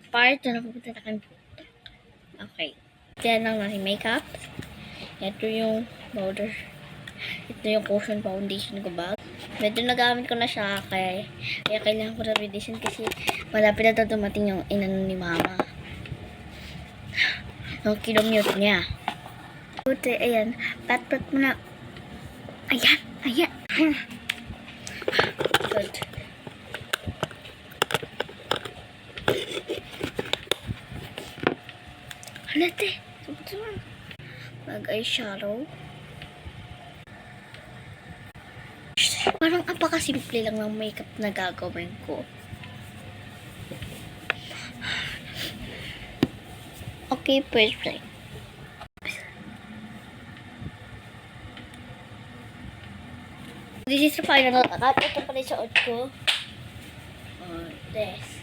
part na pupunta na kami. Okay. Yan lang natin makeup. Ito yung powder. Ito yung cushion foundation ko ba. Medyo nagamit ko na siya kaya kailangan ko na revision kasi malapit na ito dumating yung inano ni mama. Yung kilomute niya. Buti, ayan. Pat-pat mo na. Ayan, ayan. Good. Halate. Mag-eyeshadow. Parang apakasimple lang ng makeup na gagawin ko. Okay, first play. This is the final cut. Ito pala yung suot ko. This.